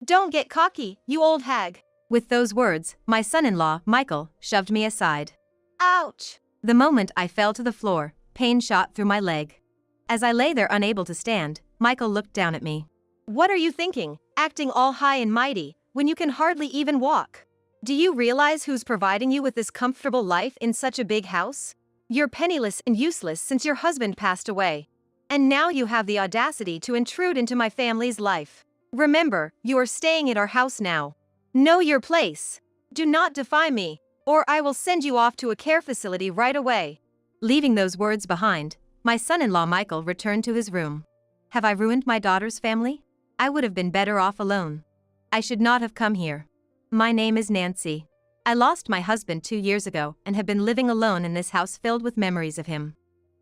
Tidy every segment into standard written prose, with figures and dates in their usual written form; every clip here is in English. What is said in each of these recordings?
Don't get cocky, you old hag. With those words, my son-in-law, Michael, shoved me aside. Ouch! The moment I fell to the floor, pain shot through my leg. As I lay there unable to stand, Michael looked down at me. What are you thinking, acting all high and mighty, when you can hardly even walk? Do you realize who's providing you with this comfortable life in such a big house? You're penniless and useless since your husband passed away. And now you have the audacity to intrude into my family's life. Remember, you are staying at our house now. Know your place. Do not defy me, or I will send you off to a care facility right away. Leaving those words behind, my son-in-law Michael returned to his room. Have I ruined my daughter's family? I would have been better off alone. I should not have come here. My name is Nancy. I lost my husband 2 years ago and have been living alone in this house filled with memories of him.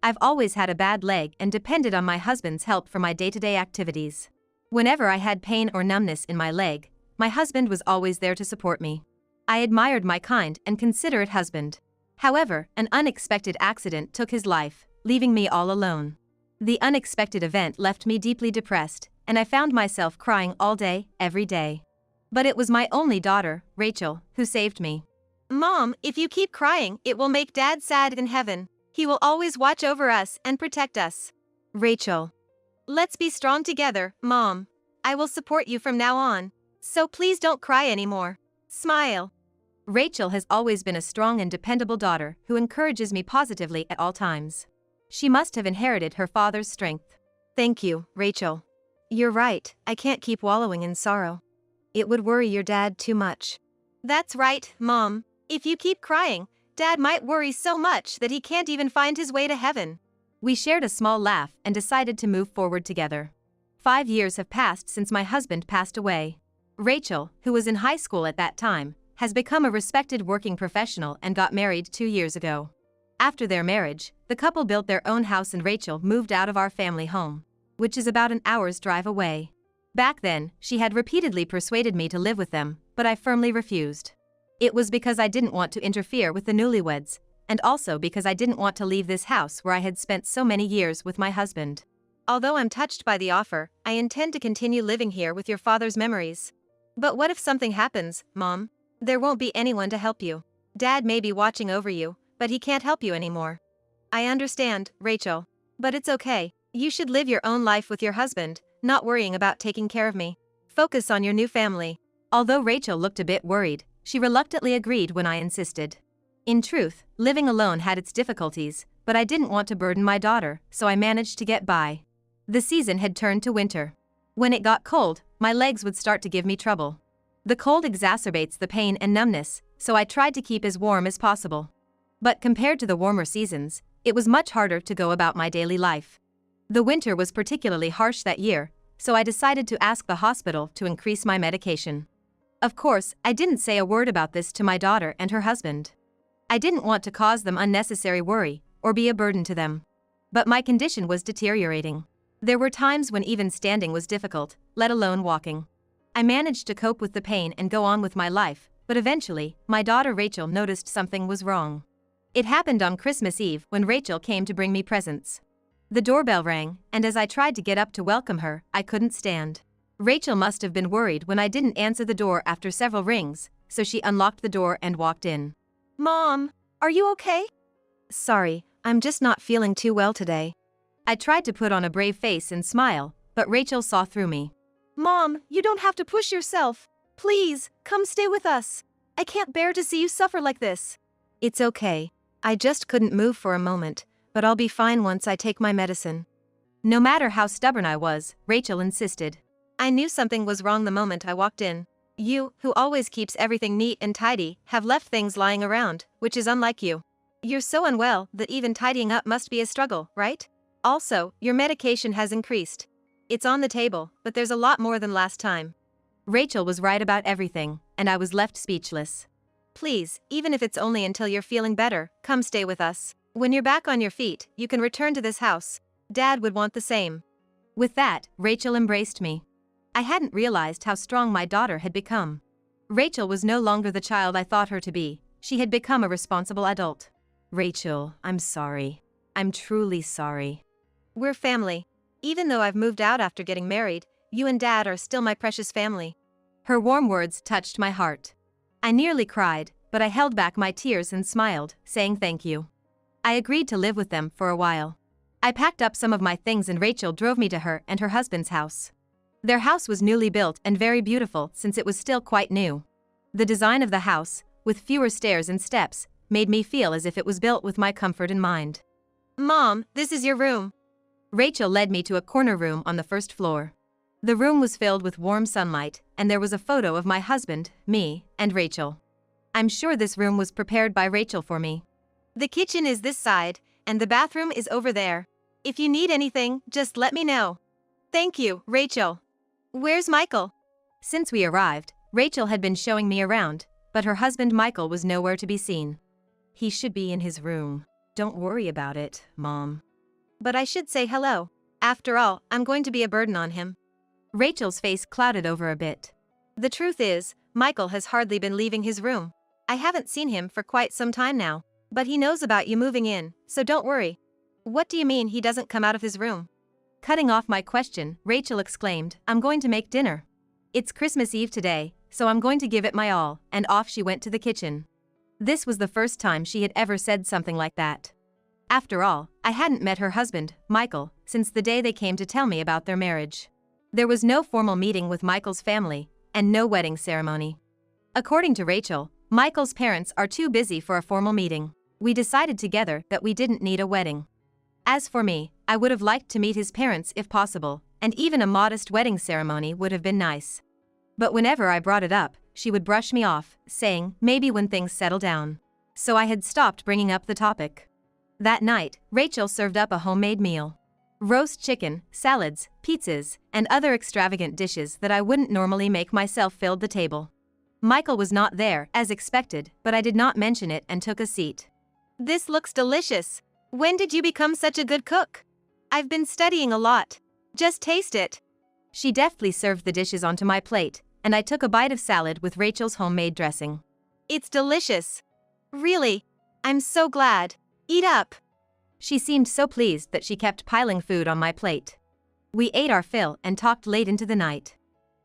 I've always had a bad leg and depended on my husband's help for my day-to-day activities. Whenever I had pain or numbness in my leg, my husband was always there to support me. I admired my kind and considerate husband. However, an unexpected accident took his life, leaving me all alone. The unexpected event left me deeply depressed, and I found myself crying all day, every day. But it was my only daughter, Rachel, who saved me. Mom, if you keep crying, it will make Dad sad in heaven. He will always watch over us and protect us. Rachel. Let's be strong together, Mom. I will support you from now on. So please don't cry anymore. Smile. Rachel has always been a strong and dependable daughter who encourages me positively at all times. She must have inherited her father's strength. Thank you, Rachel. You're right, I can't keep wallowing in sorrow. It would worry your dad too much. That's right, Mom. If you keep crying, Dad might worry so much that he can't even find his way to heaven. We shared a small laugh and decided to move forward together. 5 years have passed since my husband passed away. Rachel, who was in high school at that time, has become a respected working professional and got married 2 years ago. After their marriage, the couple built their own house and Rachel moved out of our family home, which is about an hour's drive away. Back then, she had repeatedly persuaded me to live with them, but I firmly refused. It was because I didn't want to interfere with the newlyweds, and also because I didn't want to leave this house where I had spent so many years with my husband. Although I'm touched by the offer, I intend to continue living here with your father's memories. But what if something happens, Mom? There won't be anyone to help you. Dad may be watching over you, but he can't help you anymore. I understand, Rachel. But it's okay. You should live your own life with your husband, not worrying about taking care of me. Focus on your new family. Although Rachel looked a bit worried, she reluctantly agreed when I insisted. In truth, living alone had its difficulties, but I didn't want to burden my daughter, so I managed to get by. The season had turned to winter. When it got cold, my legs would start to give me trouble. The cold exacerbates the pain and numbness, so I tried to keep as warm as possible. But compared to the warmer seasons, it was much harder to go about my daily life. The winter was particularly harsh that year, so I decided to ask the hospital to increase my medication. Of course, I didn't say a word about this to my daughter and her husband. I didn't want to cause them unnecessary worry or be a burden to them. But my condition was deteriorating. There were times when even standing was difficult, let alone walking. I managed to cope with the pain and go on with my life, but eventually, my daughter Rachel noticed something was wrong. It happened on Christmas Eve when Rachel came to bring me presents. The doorbell rang, and as I tried to get up to welcome her, I couldn't stand. Rachel must have been worried when I didn't answer the door after several rings, so she unlocked the door and walked in. Mom, are you okay? Sorry, I'm just not feeling too well today. I tried to put on a brave face and smile, but Rachel saw through me. Mom, you don't have to push yourself. Please, come stay with us. I can't bear to see you suffer like this. It's okay. I just couldn't move for a moment, but I'll be fine once I take my medicine. No matter how stubborn I was, Rachel insisted. I knew something was wrong the moment I walked in. You, who always keeps everything neat and tidy, have left things lying around, which is unlike you. You're so unwell that even tidying up must be a struggle, right? Also, your medication has increased. It's on the table, but there's a lot more than last time. Rachel was right about everything, and I was left speechless. Please, even if it's only until you're feeling better, come stay with us. When you're back on your feet, you can return to this house. Dad would want the same. With that, Rachel embraced me. I hadn't realized how strong my daughter had become. Rachel was no longer the child I thought her to be. She had become a responsible adult. Rachel, I'm sorry. I'm truly sorry. We're family. Even though I've moved out after getting married, you and Dad are still my precious family. Her warm words touched my heart. I nearly cried, but I held back my tears and smiled, saying thank you. I agreed to live with them for a while. I packed up some of my things and Rachel drove me to her and her husband's house. Their house was newly built and very beautiful since it was still quite new. The design of the house, with fewer stairs and steps, made me feel as if it was built with my comfort in mind. Mom, this is your room. Rachel led me to a corner room on the first floor. The room was filled with warm sunlight, and there was a photo of my husband, me, and Rachel. I'm sure this room was prepared by Rachel for me. The kitchen is this side, and the bathroom is over there. If you need anything, just let me know. Thank you, Rachel. Where's Michael? Since we arrived, Rachel had been showing me around, but her husband Michael was nowhere to be seen. He should be in his room. Don't worry about it, Mom. But I should say hello. After all, I'm going to be a burden on him. Rachel's face clouded over a bit. The truth is, Michael has hardly been leaving his room. I haven't seen him for quite some time now. But he knows about you moving in, so don't worry. What do you mean he doesn't come out of his room? Cutting off my question, Rachel exclaimed, I'm going to make dinner. It's Christmas Eve today, so I'm going to give it my all, and off she went to the kitchen. This was the first time she had ever said something like that. After all, I hadn't met her husband, Michael, since the day they came to tell me about their marriage. There was no formal meeting with Michael's family, and no wedding ceremony. According to Rachel, Michael's parents are too busy for a formal meeting. We decided together that we didn't need a wedding. As for me, I would have liked to meet his parents if possible, and even a modest wedding ceremony would have been nice. But whenever I brought it up, she would brush me off, saying, maybe when things settle down. So I had stopped bringing up the topic. That night, Rachel served up a homemade meal. Roast chicken, salads, pizzas, and other extravagant dishes that I wouldn't normally make myself filled the table. Michael was not there, as expected, but I did not mention it and took a seat. This looks delicious. When did you become such a good cook? I've been studying a lot. Just taste it. She deftly served the dishes onto my plate, and I took a bite of salad with Rachel's homemade dressing. It's delicious. Really. I'm so glad. Eat up. She seemed so pleased that she kept piling food on my plate. We ate our fill and talked late into the night.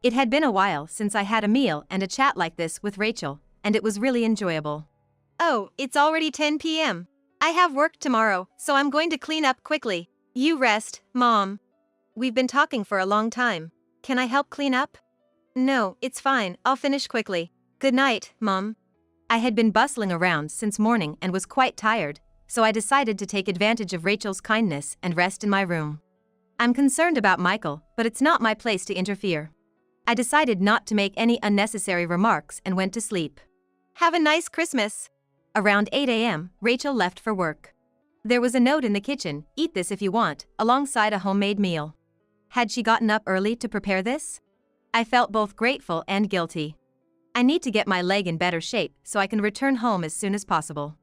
It had been a while since I had a meal and a chat like this with Rachel, and it was really enjoyable. Oh, it's already 10 p.m. I have work tomorrow, so I'm going to clean up quickly. You rest, Mom. We've been talking for a long time. Can I help clean up? No, it's fine, I'll finish quickly. Good night, Mom. I had been bustling around since morning and was quite tired, so I decided to take advantage of Rachel's kindness and rest in my room. I'm concerned about Michael, but it's not my place to interfere. I decided not to make any unnecessary remarks and went to sleep. Have a nice Christmas. Around 8 a.m., Rachel left for work. There was a note in the kitchen, eat this if you want, alongside a homemade meal. Had she gotten up early to prepare this? I felt both grateful and guilty. I need to get my leg in better shape so I can return home as soon as possible.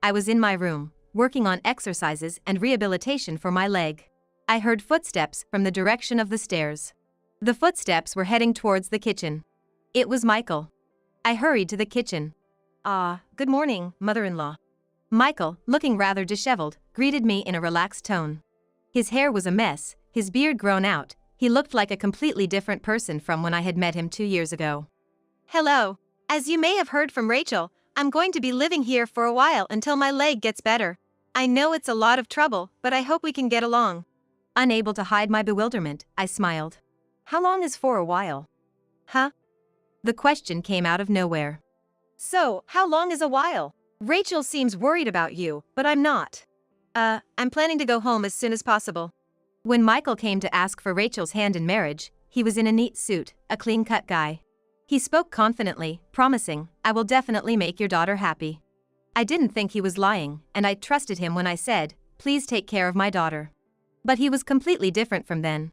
I was in my room, working on exercises and rehabilitation for my leg. I heard footsteps from the direction of the stairs. The footsteps were heading towards the kitchen. It was Michael. I hurried to the kitchen. Good morning, mother-in-law. Michael, looking rather disheveled, greeted me in a relaxed tone. His hair was a mess, his beard grown out. He looked like a completely different person from when I had met him 2 years ago. Hello. As you may have heard from Rachel, I'm going to be living here for a while until my leg gets better. I know it's a lot of trouble, but I hope we can get along. Unable to hide my bewilderment, I smiled. How long is for a while? Huh? The question came out of nowhere. So, how long is a while? Rachel seems worried about you, but I'm not. I'm planning to go home as soon as possible. When Michael came to ask for Rachel's hand in marriage, he was in a neat suit, a clean-cut guy. He spoke confidently, promising, I will definitely make your daughter happy. I didn't think he was lying, and I trusted him when I said, please take care of my daughter. But he was completely different from then.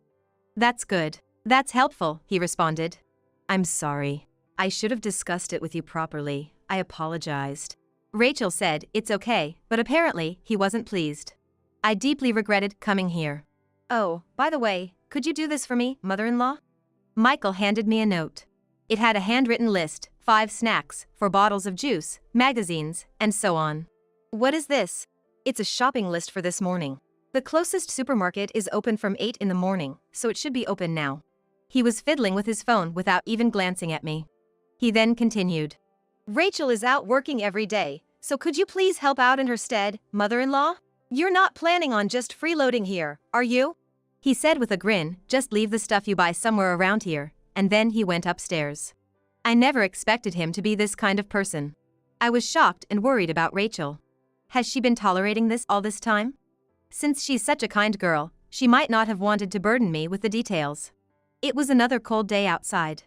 That's good. That's helpful, he responded. I'm sorry. I should have discussed it with you properly. I apologized. Rachel said, it's okay, but apparently, he wasn't pleased. I deeply regretted coming here. Oh, by the way, could you do this for me, mother-in-law? Michael handed me a note. It had a handwritten list, 5 snacks, 4 bottles of juice, magazines, and so on. What is this? It's a shopping list for this morning. The closest supermarket is open from 8 in the morning, so it should be open now. He was fiddling with his phone without even glancing at me. He then continued. Rachel is out working every day, so could you please help out in her stead, mother-in-law? You're not planning on just freeloading here, are you? He said with a grin, just leave the stuff you buy somewhere around here, and then he went upstairs. I never expected him to be this kind of person. I was shocked and worried about Rachel. Has she been tolerating this all this time? Since she's such a kind girl, she might not have wanted to burden me with the details. It was another cold day outside.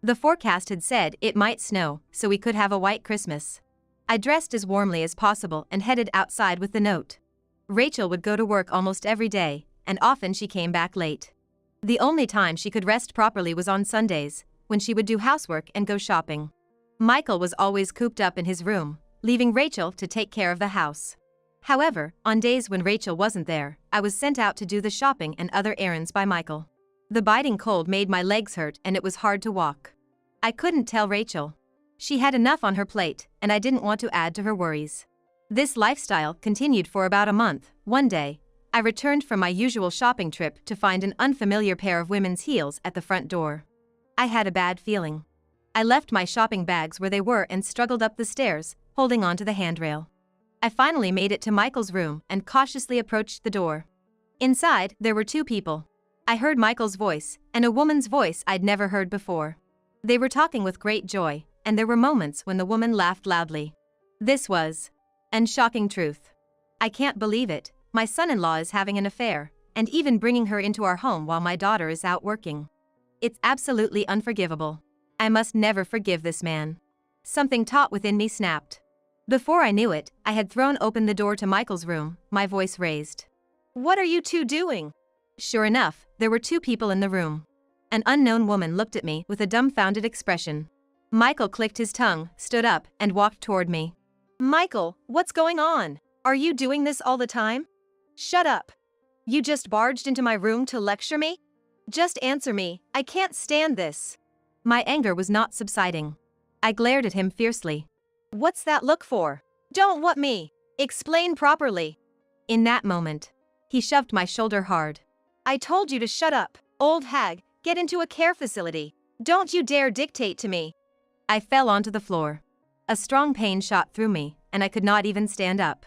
The forecast had said it might snow, so we could have a white Christmas. I dressed as warmly as possible and headed outside with the note. Rachel would go to work almost every day, and often she came back late. The only time she could rest properly was on Sundays, when she would do housework and go shopping. Michael was always cooped up in his room, leaving Rachel to take care of the house. However, on days when Rachel wasn't there, I was sent out to do the shopping and other errands by Michael. The biting cold made my legs hurt and it was hard to walk. I couldn't tell Rachel. She had enough on her plate, and I didn't want to add to her worries. This lifestyle continued for about a month. One day, I returned from my usual shopping trip to find an unfamiliar pair of women's heels at the front door. I had a bad feeling. I left my shopping bags where they were and struggled up the stairs, holding onto the handrail. I finally made it to Michael's room and cautiously approached the door. Inside, there were two people. I heard Michael's voice, and a woman's voice I'd never heard before. They were talking with great joy, and there were moments when the woman laughed loudly. This was an shocking truth. I can't believe it. My son-in-law is having an affair, and even bringing her into our home while my daughter is out working. It's absolutely unforgivable. I must never forgive this man. Something taut within me snapped. Before I knew it, I had thrown open the door to Michael's room, my voice raised. What are you two doing? Sure enough, there were two people in the room. An unknown woman looked at me with a dumbfounded expression. Michael clicked his tongue, stood up, and walked toward me. Michael, what's going on? Are you doing this all the time? Shut up. You just barged into my room to lecture me? Just answer me, I can't stand this. My anger was not subsiding. I glared at him fiercely. What's that look for? Don't what me? Explain properly. In that moment, he shoved my shoulder hard. I told you to shut up, old hag, get into a care facility. Don't you dare dictate to me. I fell onto the floor. A strong pain shot through me, and I could not even stand up.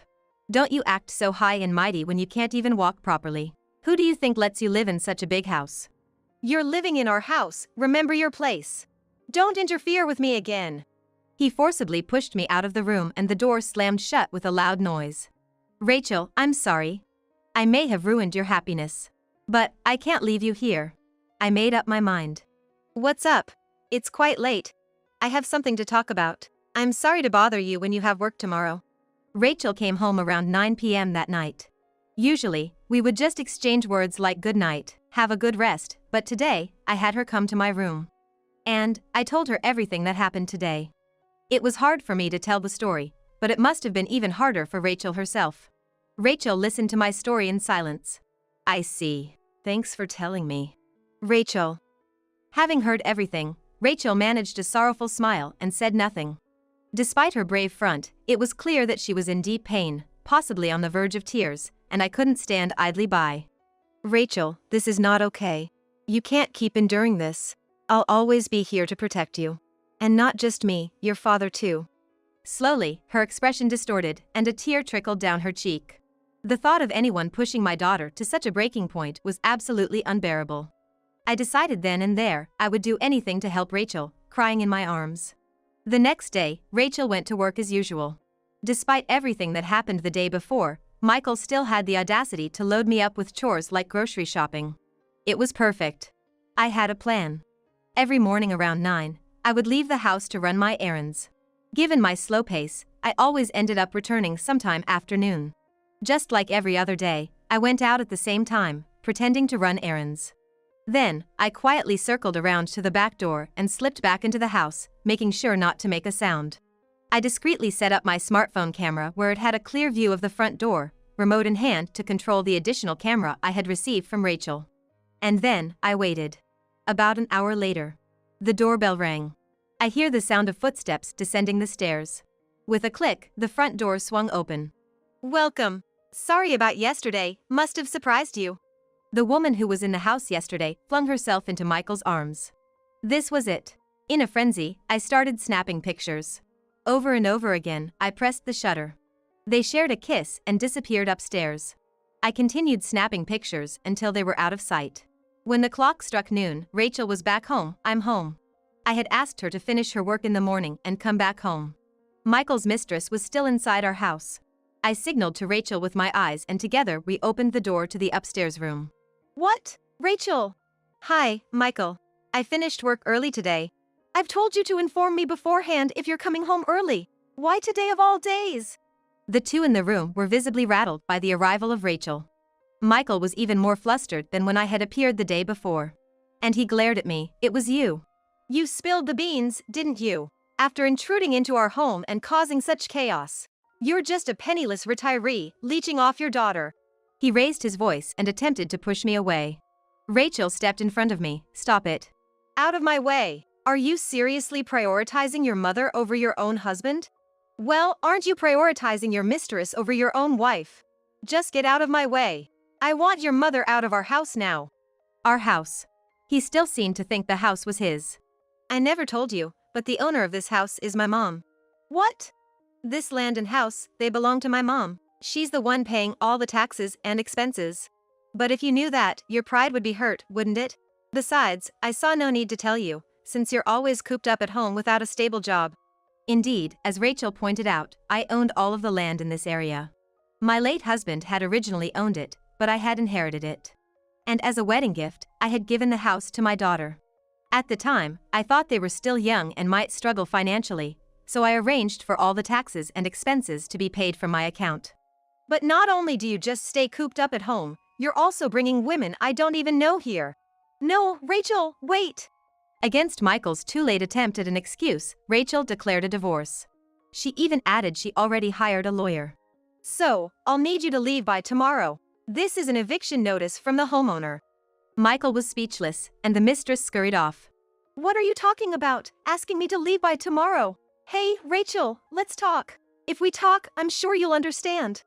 Don't you act so high and mighty when you can't even walk properly. Who do you think lets you live in such a big house? You're living in our house, remember your place. Don't interfere with me again. He forcibly pushed me out of the room and the door slammed shut with a loud noise. Rachel, I'm sorry. I may have ruined your happiness. But I can't leave you here. I made up my mind. What's up? It's quite late. I have something to talk about. I'm sorry to bother you when you have work tomorrow. Rachel came home around 9 p.m. that night. Usually, we would just exchange words like good night, have a good rest, but today, I had her come to my room. And I told her everything that happened today. It was hard for me to tell the story, but it must have been even harder for Rachel herself. Rachel listened to my story in silence. I see. Thanks for telling me. Rachel. Having heard everything, Rachel managed a sorrowful smile and said nothing. Despite her brave front, it was clear that she was in deep pain, possibly on the verge of tears, and I couldn't stand idly by. Rachel, this is not okay. You can't keep enduring this. I'll always be here to protect you. And not just me, your father too. Slowly, her expression distorted, and a tear trickled down her cheek. The thought of anyone pushing my daughter to such a breaking point was absolutely unbearable. I decided then and there I would do anything to help Rachel, crying in my arms. The next day, Rachel went to work as usual. Despite everything that happened the day before, Michael still had the audacity to load me up with chores like grocery shopping. It was perfect. I had a plan. Every morning around 9, I would leave the house to run my errands. Given my slow pace, I always ended up returning sometime after noon. Just like every other day, I went out at the same time, pretending to run errands. Then, I quietly circled around to the back door and slipped back into the house, making sure not to make a sound. I discreetly set up my smartphone camera where it had a clear view of the front door, remote in hand to control the additional camera I had received from Rachel. And then, I waited. About an hour later, the doorbell rang. I hear the sound of footsteps descending the stairs. With a click, the front door swung open. Welcome. Sorry about yesterday, must have surprised you. The woman who was in the house yesterday flung herself into Michael's arms. This was it. In a frenzy, I started snapping pictures. Over and over again, I pressed the shutter. They shared a kiss and disappeared upstairs. I continued snapping pictures until they were out of sight. When the clock struck noon, Rachel was back home. I'm home. I had asked her to finish her work in the morning and come back home. Michael's mistress was still inside our house. I signaled to Rachel with my eyes and together we opened the door to the upstairs room. What? Rachel? Hi, Michael. I finished work early today. I've told you to inform me beforehand if you're coming home early. Why today of all days? The two in the room were visibly rattled by the arrival of Rachel. Michael was even more flustered than when I had appeared the day before. And he glared at me. It was you. You spilled the beans, didn't you? After intruding into our home and causing such chaos. You're just a penniless retiree, leeching off your daughter. He raised his voice and attempted to push me away. Rachel stepped in front of me. Stop it. Out of my way. Are you seriously prioritizing your mother over your own husband? Well, aren't you prioritizing your mistress over your own wife? Just get out of my way. I want your mother out of our house now. Our house. He still seemed to think the house was his. I never told you, but the owner of this house is my mom. What? This land and house, they belong to my mom. She's the one paying all the taxes and expenses. But if you knew that, your pride would be hurt, wouldn't it? Besides, I saw no need to tell you, since you're always cooped up at home without a stable job. Indeed, as Rachel pointed out, I owned all of the land in this area. My late husband had originally owned it, but I had inherited it. And as a wedding gift, I had given the house to my daughter. At the time, I thought they were still young and might struggle financially, so I arranged for all the taxes and expenses to be paid from my account. But not only do you just stay cooped up at home, you're also bringing women I don't even know here. No, Rachel, wait. Against Michael's too late attempt at an excuse, Rachel declared a divorce. She even added she already hired a lawyer. So, I'll need you to leave by tomorrow. This is an eviction notice from the homeowner. Michael was speechless, and the mistress scurried off. What are you talking about, asking me to leave by tomorrow? Hey, Rachel, let's talk. If we talk, I'm sure you'll understand.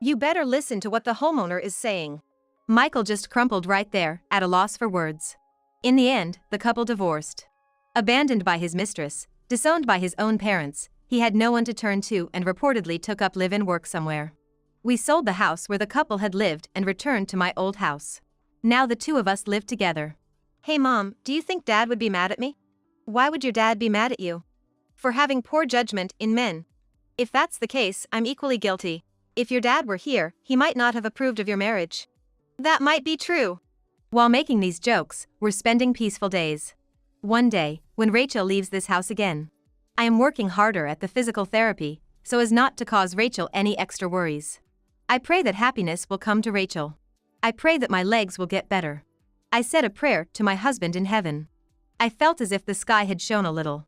You better listen to what the homeowner is saying. Michael just crumpled right there, at a loss for words. In the end, the couple divorced. Abandoned by his mistress, disowned by his own parents, he had no one to turn to and reportedly took up live-in work somewhere. We sold the house where the couple had lived and returned to my old house. Now the two of us live together. Hey Mom, do you think Dad would be mad at me? Why would your dad be mad at you? For having poor judgment in men. If that's the case, I'm equally guilty. If your dad were here, he might not have approved of your marriage. That might be true. While making these jokes, we're spending peaceful days. One day, when Rachel leaves this house again, I am working harder at the physical therapy, so as not to cause Rachel any extra worries. I pray that happiness will come to Rachel. I pray that my legs will get better. I said a prayer to my husband in heaven. I felt as if the sky had shone a little.